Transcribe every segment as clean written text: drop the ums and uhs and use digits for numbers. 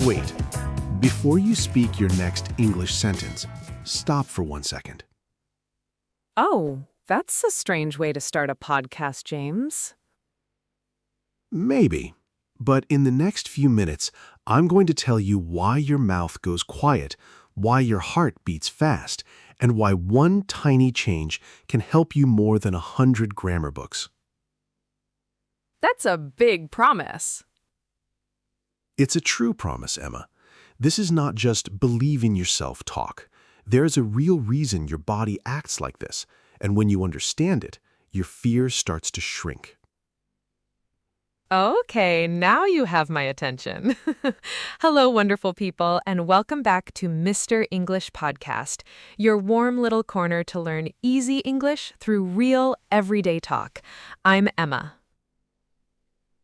Wait, before you speak your next English sentence, stop for 1 second. Oh, that's a strange way to start a podcast, James. Maybe, but in the next few minutes, I'm going to tell you why your mouth goes quiet, why your heart beats fast, and why one tiny change can help you more than 100 grammar books. That's a big promise. It's a true promise, Emma. This is not just believe in yourself talk. There is a real reason your body acts like this, and when you understand it, your fear starts to shrink. Okay, now you have my attention. Hello, wonderful people, and welcome back to Mr. English Podcast, your warm little corner to learn easy English through real, everyday talk. I'm Emma.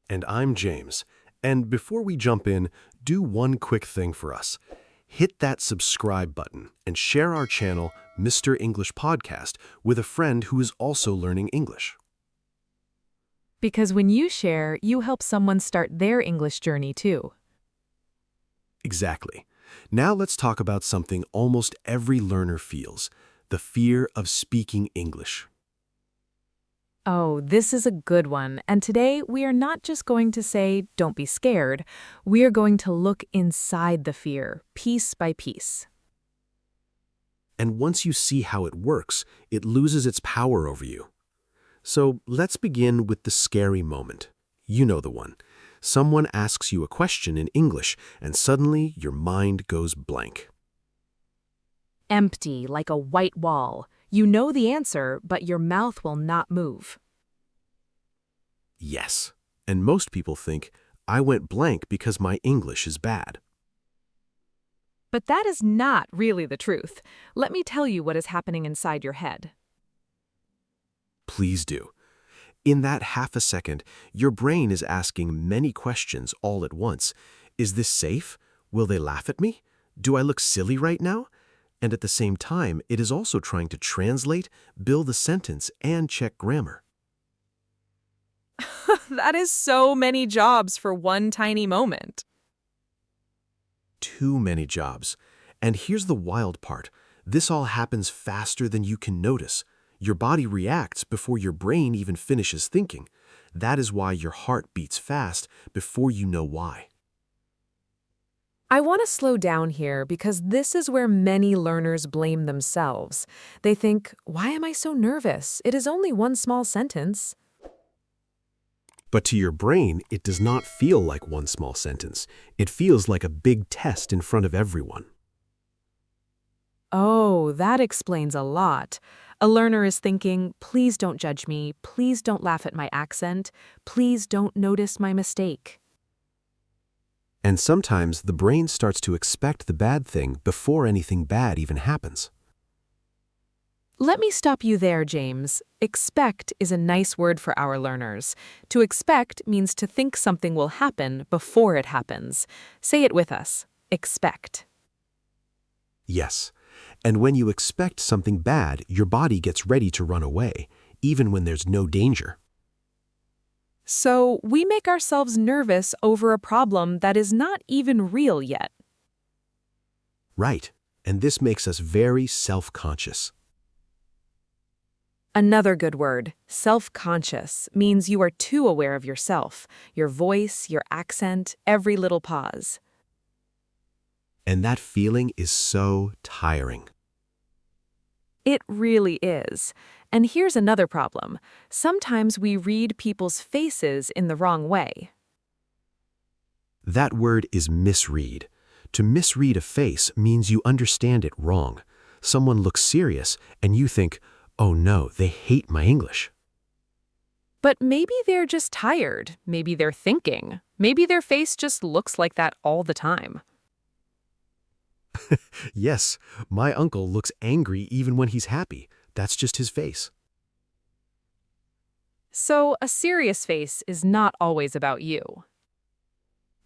And I'm James. And before we jump in, do one quick thing for us. Hit that subscribe button and share our channel, Mr. English Podcast, with a friend who is also learning English. Because when you share, you help someone start their English journey too. Exactly. Now let's talk about something almost every learner feels, the fear of speaking English. Oh, this is a good one. And today we are not just going to say, don't be scared. We are going to look inside the fear, piece by piece. And once you see how it works, it loses its power over you. So let's begin with the scary moment. You know the one. Someone asks you a question in English, and suddenly your mind goes blank. Empty, like a white wall. You know the answer, but your mouth will not move. Yes. And most people think, I went blank because my English is bad. But that is not really the truth. Let me tell you what is happening inside your head. Please do. In that half a second, your brain is asking many questions all at once. Is this safe? Will they laugh at me? Do I look silly right now? And at the same time, it is also trying to translate, build a sentence, and check grammar. That is so many jobs for one tiny moment. Too many jobs. And here's the wild part. This all happens faster than you can notice. Your body reacts before your brain even finishes thinking. That is why your heart beats fast before you know why. I want to slow down here because this is where many learners blame themselves. They think, why am I so nervous? It is only one small sentence. But to your brain, it does not feel like one small sentence. It feels like a big test in front of everyone. Oh, that explains a lot. A learner is thinking, please don't judge me, please don't laugh at my accent, please don't notice my mistake. And sometimes the brain starts to expect the bad thing before anything bad even happens. Let me stop you there, James. Expect is a nice word for our learners. To expect means to think something will happen before it happens. Say it with us. Expect. Yes. And when you expect something bad, your body gets ready to run away, even when there's no danger. So we make ourselves nervous over a problem that is not even real yet. Right. And this makes us very self-conscious. Another good word, self-conscious, means you are too aware of yourself, your voice, your accent, every little pause. And that feeling is so tiring. It really is. And here's another problem. Sometimes we read people's faces in the wrong way. That word is misread. To misread a face means you understand it wrong. Someone looks serious, and you think, oh no, they hate my English. But maybe they're just tired. Maybe they're thinking. Maybe their face just looks like that all the time. Yes, my uncle looks angry even when he's happy. That's just his face. So a serious face is not always about you.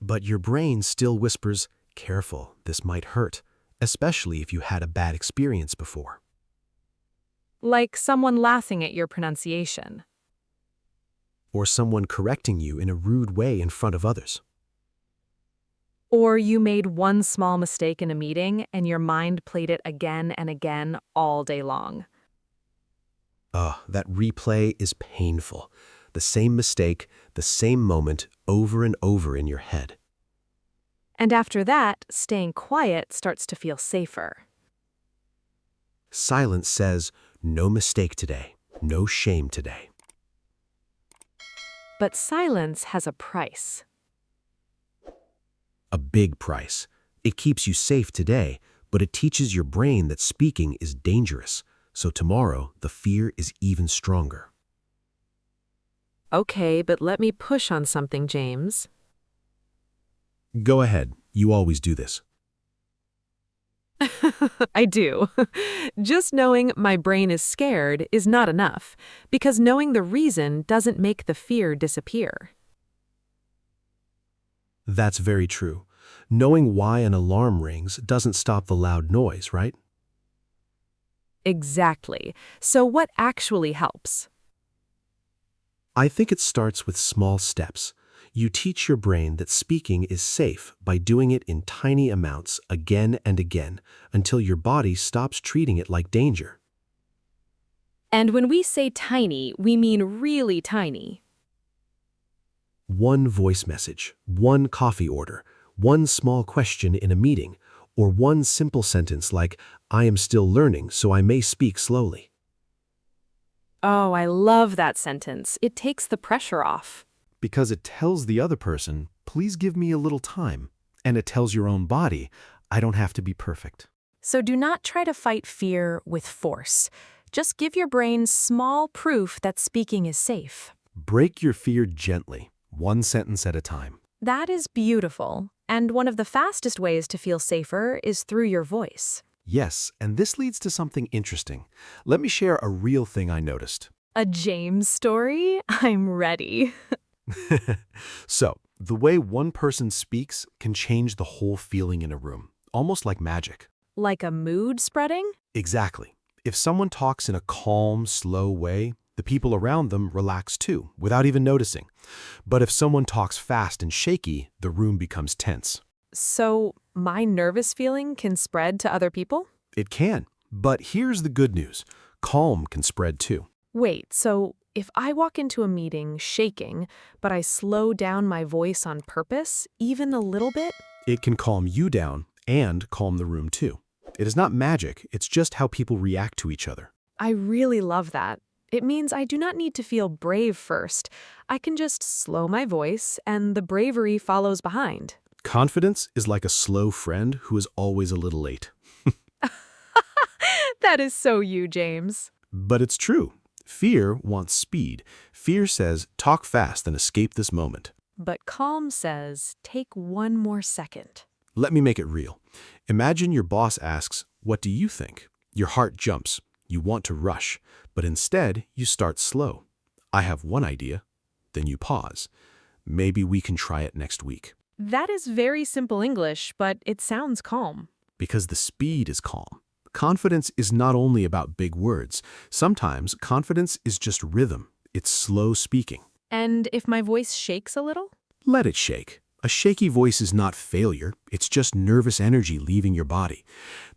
But your brain still whispers, careful, this might hurt, especially if you had a bad experience before. Like someone laughing at your pronunciation. Or someone correcting you in a rude way in front of others. Or you made one small mistake in a meeting and your mind played it again and again all day long. That replay is painful. The same mistake, the same moment, over and over in your head. And after that, staying quiet starts to feel safer. Silence says, no mistake today, no shame today. But silence has a price. A big price. It keeps you safe today, but it teaches your brain that speaking is dangerous. So tomorrow, the fear is even stronger. Okay, but let me push on something, James. Go ahead. You always do this. I do. Just knowing my brain is scared is not enough, because knowing the reason doesn't make the fear disappear. That's very true. Knowing why an alarm rings doesn't stop the loud noise, right? Exactly. So what actually helps? I think it starts with small steps. You teach your brain that speaking is safe by doing it in tiny amounts again and again until your body stops treating it like danger. And when we say tiny, we mean really tiny. One voice message, one coffee order, one small question in a meeting, or one simple sentence like, I am still learning, so I may speak slowly. Oh, I love that sentence. It takes the pressure off. Because it tells the other person, please give me a little time. And it tells your own body, I don't have to be perfect. So do not try to fight fear with force. Just give your brain small proof that speaking is safe. Break your fear gently, one sentence at a time. That is beautiful. And one of the fastest ways to feel safer is through your voice. Yes, and this leads to something interesting. Let me share a real thing I noticed. A James story? I'm ready. So, the way one person speaks can change the whole feeling in a room, almost like magic. Like a mood spreading? Exactly. If someone talks in a calm, slow way, the people around them relax too, without even noticing. But if someone talks fast and shaky, the room becomes tense. So my nervous feeling can spread to other people? It can, but here's the good news. Calm can spread too. Wait, so if I walk into a meeting shaking, but I slow down my voice on purpose, even a little bit? It can calm you down and calm the room too. It is not magic, it's just how people react to each other. I really love that. It means I do not need to feel brave first. I can just slow my voice, and the bravery follows behind. Confidence is like a slow friend who is always a little late. That is so you, James. But it's true. Fear wants speed. Fear says, talk fast and escape this moment. But calm says, take one more second. Let me make it real. Imagine your boss asks, what do you think? Your heart jumps. You want to rush, but instead you start slow. I have one idea. Then you pause. Maybe we can try it next week. That is very simple English, but it sounds calm. Because the speed is calm. Confidence is not only about big words. Sometimes confidence is just rhythm. It's slow speaking. And if my voice shakes a little? Let it shake. A shaky voice is not failure. It's just nervous energy leaving your body.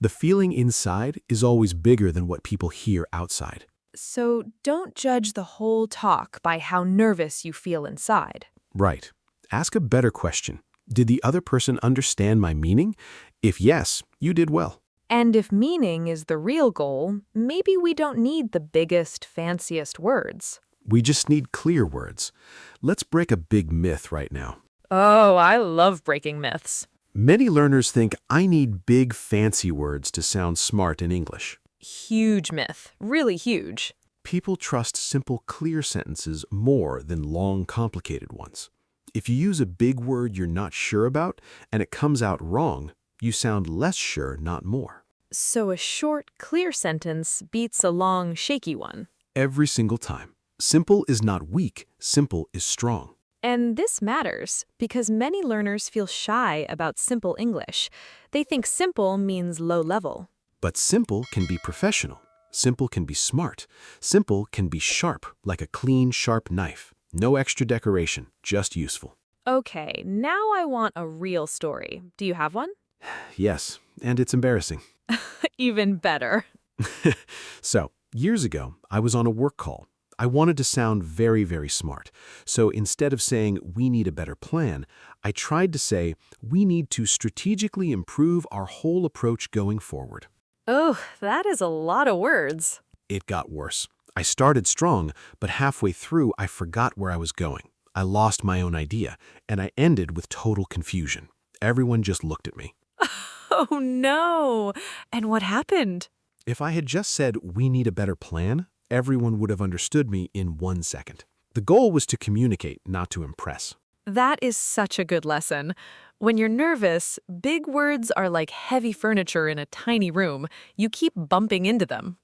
The feeling inside is always bigger than what people hear outside. So don't judge the whole talk by how nervous you feel inside. Right. Ask a better question. Did the other person understand my meaning? If yes, you did well. And if meaning is the real goal, maybe we don't need the biggest, fanciest words. We just need clear words. Let's break a big myth right now. Oh, I love breaking myths. Many learners think I need big, fancy words to sound smart in English. Huge myth. Really huge. People trust simple, clear sentences more than long, complicated ones. If you use a big word you're not sure about and it comes out wrong, you sound less sure, not more. So a short, clear sentence beats a long, shaky one. Every single time. Simple is not weak, simple is strong. And this matters because many learners feel shy about simple English. They think simple means low level. But simple can be professional. Simple can be smart. Simple can be sharp, like a clean, sharp knife. No extra decoration, just useful. Okay, now I want a real story. Do you have one? Yes, and it's embarrassing. Even better. So, years ago, I was on a work call. I wanted to sound very, very smart. So instead of saying, we need a better plan, I tried to say, we need to strategically improve our whole approach going forward. Oh, that is a lot of words. It got worse. I started strong, but halfway through, I forgot where I was going. I lost my own idea, and I ended with total confusion. Everyone just looked at me. Oh no! And what happened? If I had just said, we need a better plan, everyone would have understood me in 1 second. The goal was to communicate, not to impress. That is such a good lesson. When you're nervous, big words are like heavy furniture in a tiny room. You keep bumping into them.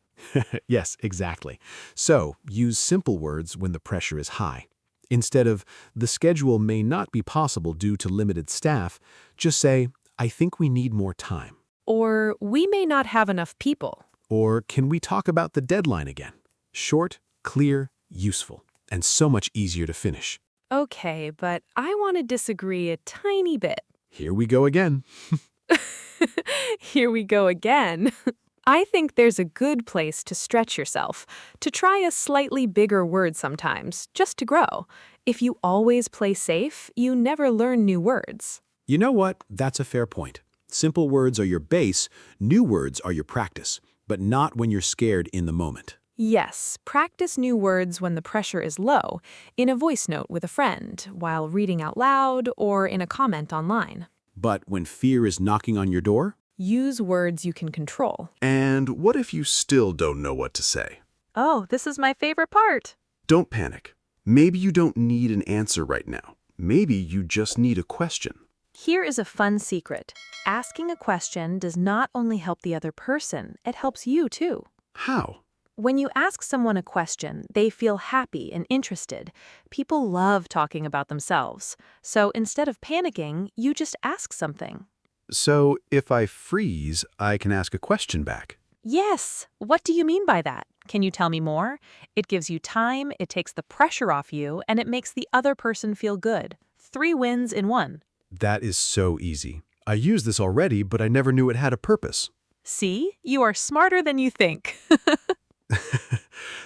Yes, exactly. So, use simple words when the pressure is high. Instead of, the schedule may not be possible due to limited staff, just say, I think we need more time. Or, we may not have enough people. Or, can we talk about the deadline again? Short, clear, useful, and so much easier to finish. Okay, but I want to disagree a tiny bit. Here we go again. Here we go again. I think there's a good place to stretch yourself, to try a slightly bigger word sometimes, just to grow. If you always play safe, you never learn new words. You know what? That's a fair point. Simple words are your base, new words are your practice, but not when you're scared in the moment. Yes, practice new words when the pressure is low, in a voice note with a friend, while reading out loud, or in a comment online. But when fear is knocking on your door? Use words you can control. And what if you still don't know what to say? Oh, this is my favorite part. Don't panic. Maybe you don't need an answer right now. Maybe you just need a question. Here is a fun secret. Asking a question does not only help the other person, it helps you too. How? When you ask someone a question, they feel happy and interested. People love talking about themselves. So instead of panicking, you just ask something. So if I freeze, I can ask a question back. Yes. What do you mean by that? Can you tell me more? It gives you time, it takes the pressure off you, and it makes the other person feel good. 3 wins in 1. That is so easy. I used this already, but I never knew it had a purpose. See? You are smarter than you think.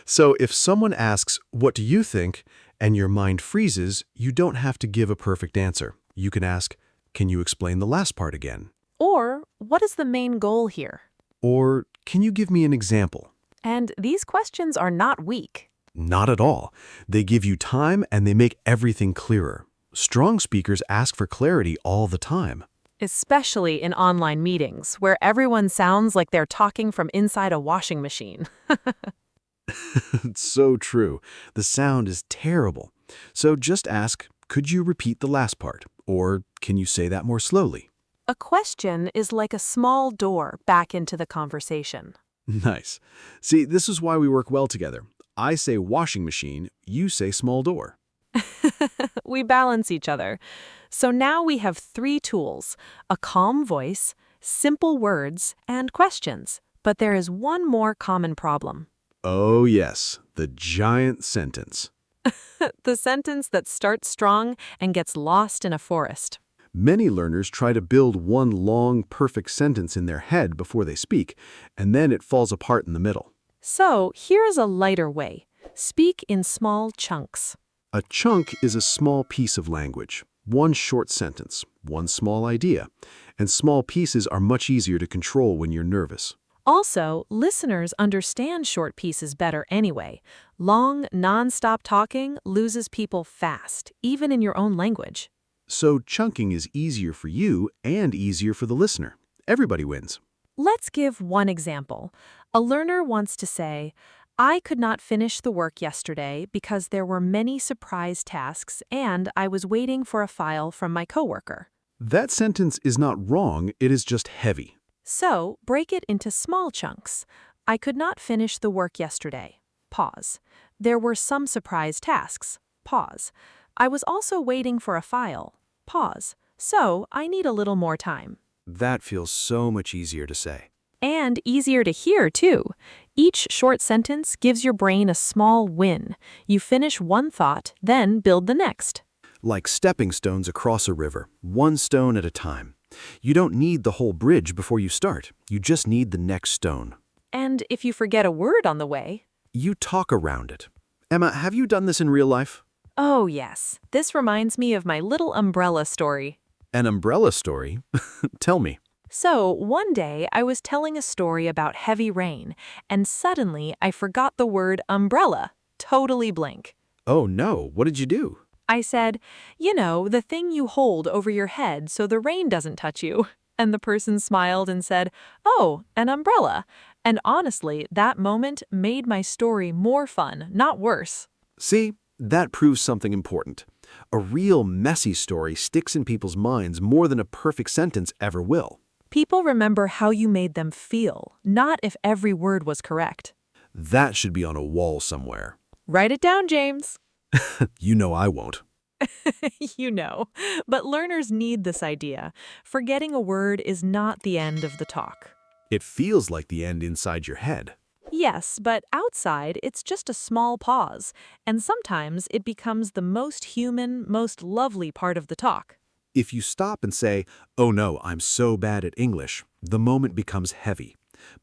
So if someone asks, what do you think, and your mind freezes, you don't have to give a perfect answer. You can ask, can you explain the last part again? Or, what is the main goal here? Or, can you give me an example? And these questions are not weak. Not at all. They give you time and they make everything clearer. Strong speakers ask for clarity all the time. Especially in online meetings, where everyone sounds like they're talking from inside a washing machine. It's so true. The sound is terrible. So just ask, could you repeat the last part? Or can you say that more slowly? A question is like a small door back into the conversation. Nice. See, this is why we work well together. I say washing machine, you say small door. We balance each other. So now we have 3 tools: a calm voice, simple words, and questions. But there is one more common problem. Oh yes, the giant sentence. The sentence that starts strong and gets lost in a forest. Many learners try to build one long, perfect sentence in their head before they speak, and then it falls apart in the middle. So here is a lighter way. Speak in small chunks. A chunk is a small piece of language, one short sentence, one small idea, and small pieces are much easier to control when you're nervous. Also, listeners understand short pieces better anyway. Long, non-stop talking loses people fast, even in your own language. So chunking is easier for you and easier for the listener. Everybody wins. Let's give one example. A learner wants to say, I could not finish the work yesterday because there were many surprise tasks and I was waiting for a file from my coworker. That sentence is not wrong, it is just heavy. So, break it into small chunks. I could not finish the work yesterday. Pause. There were some surprise tasks. Pause. I was also waiting for a file. Pause. So, I need a little more time. That feels so much easier to say. And easier to hear, too. Each short sentence gives your brain a small win. You finish one thought, then build the next. like stepping stones across a river, one stone at a time. You don't need the whole bridge before you start. You just need the next stone. And if you forget a word on the way? You talk around it. Emma, have you done this in real life? Oh, yes. This reminds me of my little umbrella story. An umbrella story? Tell me. So, one day I was telling a story about heavy rain, and suddenly I forgot the word umbrella. Totally blank. Oh no, what did you do? I said, you know, the thing you hold over your head so the rain doesn't touch you. And the person smiled and said, oh, an umbrella. And honestly, that moment made my story more fun, not worse. See, that proves something important. A real messy story sticks in people's minds more than a perfect sentence ever will. People remember how you made them feel, not if every word was correct. That should be on a wall somewhere. Write it down, James. You know I won't. You know, but learners need this idea. Forgetting a word is not the end of the talk. It feels like the end inside your head. Yes, but outside, it's just a small pause, and sometimes it becomes the most human, most lovely part of the talk. If you stop and say, oh no, I'm so bad at English, the moment becomes heavy.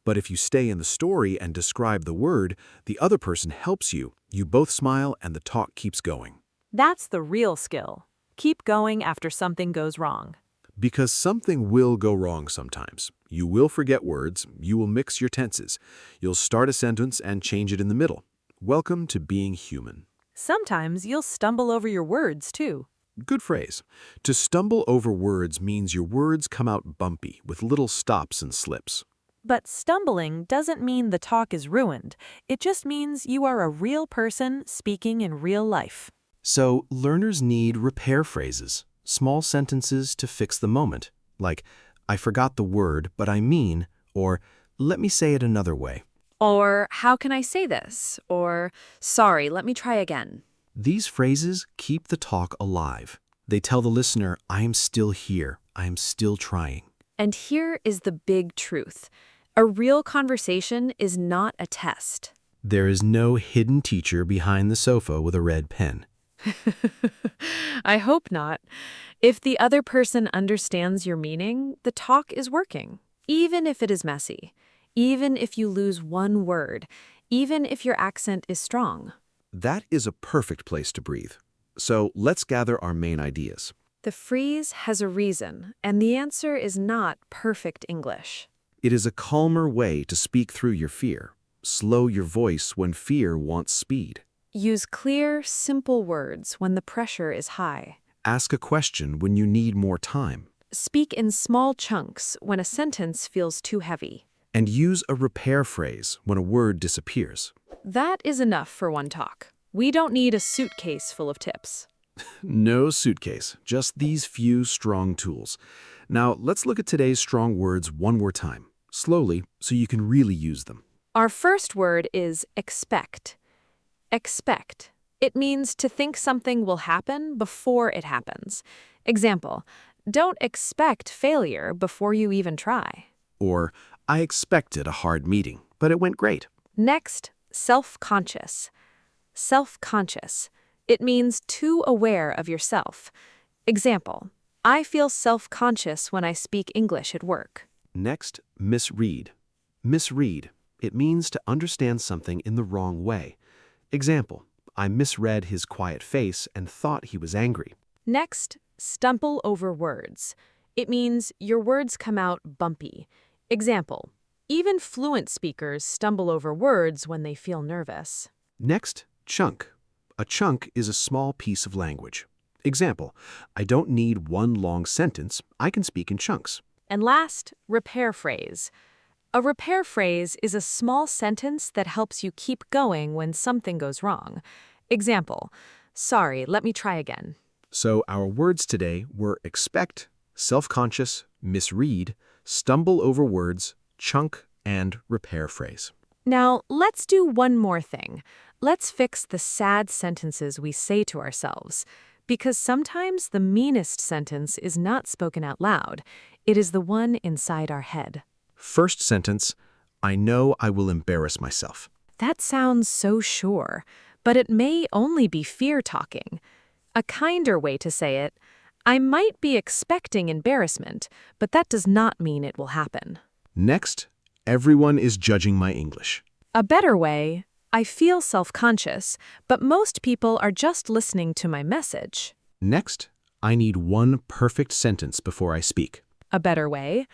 But if you stay in the story and describe the word, the other person helps you. You both smile and the talk keeps going. That's the real skill. Keep going after something goes wrong. Because something will go wrong sometimes. You will forget words, you will mix your tenses. You'll start a sentence and change it in the middle. Welcome to being human. Sometimes you'll stumble over your words, too. Good phrase. To stumble over words means your words come out bumpy with little stops and slips. But stumbling doesn't mean the talk is ruined. It just means you are a real person speaking in real life. So learners need repair phrases, small sentences to fix the moment, like, I forgot the word, but I mean, or let me say it another way. Or, how can I say this? Or, sorry, let me try again. These phrases keep the talk alive. They tell the listener, I am still here, I am still trying. And here is the big truth. A real conversation is not a test. There is no hidden teacher behind the sofa with a red pen. I hope not. If the other person understands your meaning, the talk is working, even if it is messy, even if you lose one word, even if your accent is strong. That is a perfect place to breathe. So let's gather our main ideas. The freeze has a reason, and the answer is not perfect English. It is a calmer way to speak through your fear. Slow your voice when fear wants speed. Use clear, simple words when the pressure is high. Ask a question when you need more time. Speak in small chunks when a sentence feels too heavy. And use a repair phrase when a word disappears. That is enough for one talk. We don't need a suitcase full of tips. No suitcase, just these few strong tools. Now, let's look at today's strong words one more time, slowly, so you can really use them. Our first word is expect. Expect. It means to think something will happen before it happens. Example, don't expect failure before you even try. Or, I expected a hard meeting, but it went great. Next, self-conscious. Self-conscious. It means too aware of yourself. Example, I feel self-conscious when I speak English at work. Next, misread. Misread. It means to understand something in the wrong way. Example, I misread his quiet face and thought he was angry. Next, stumble over words. It means your words come out bumpy. Example, even fluent speakers stumble over words when they feel nervous. Next, chunk. A chunk is a small piece of language. Example, I don't need one long sentence, I can speak in chunks. And last, repair phrase. A repair phrase is a small sentence that helps you keep going when something goes wrong. Example, sorry, let me try again. So our words today were expect, self-conscious, misread, stumble over words, chunk, and repair phrase. Now, let's do one more thing. Let's fix the sad sentences we say to ourselves. Because sometimes the meanest sentence is not spoken out loud. It is the one inside our head. First sentence, I know I will embarrass myself. That sounds so sure, but it may only be fear talking. A kinder way to say it, I might be expecting embarrassment, but that does not mean it will happen. Next, everyone is judging my English. A better way, I feel self-conscious, but most people are just listening to my message. Next, I need one perfect sentence before I speak. A better way,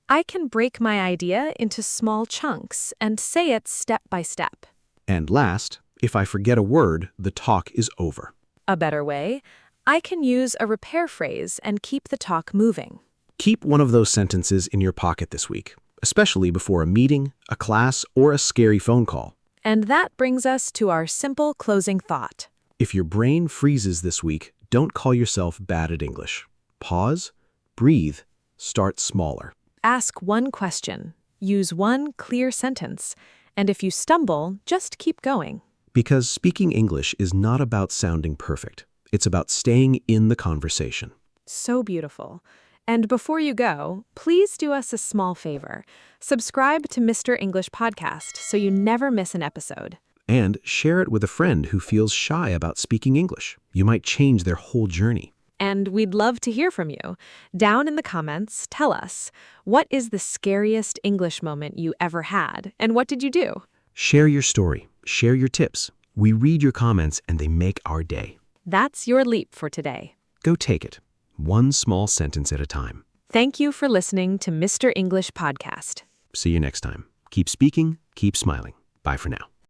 I can break my idea into small chunks and say it step by step. And last, if I forget a word, the talk is over. A better way, I can use a repair phrase and keep the talk moving. Keep one of those sentences in your pocket this week, especially before a meeting, a class, or a scary phone call. And that brings us to our simple closing thought. If your brain freezes this week, don't call yourself bad at English. Pause, breathe, start smaller. Ask one question, use one clear sentence, and if you stumble, just keep going. Because speaking English is not about sounding perfect. It's about staying in the conversation. So beautiful. And before you go, please do us a small favor. Subscribe to Mr. English Podcast so you never miss an episode. And share it with a friend who feels shy about speaking English. You might change their whole journey. And we'd love to hear from you. Down in the comments, tell us, what is the scariest English moment you ever had, and what did you do? Share your story. Share your tips. We read your comments and they make our day. That's your leap for today. Go take it. One small sentence at a time. Thank you for listening to Mr. English Podcast. See you next time. Keep speaking, keep smiling. Bye for now.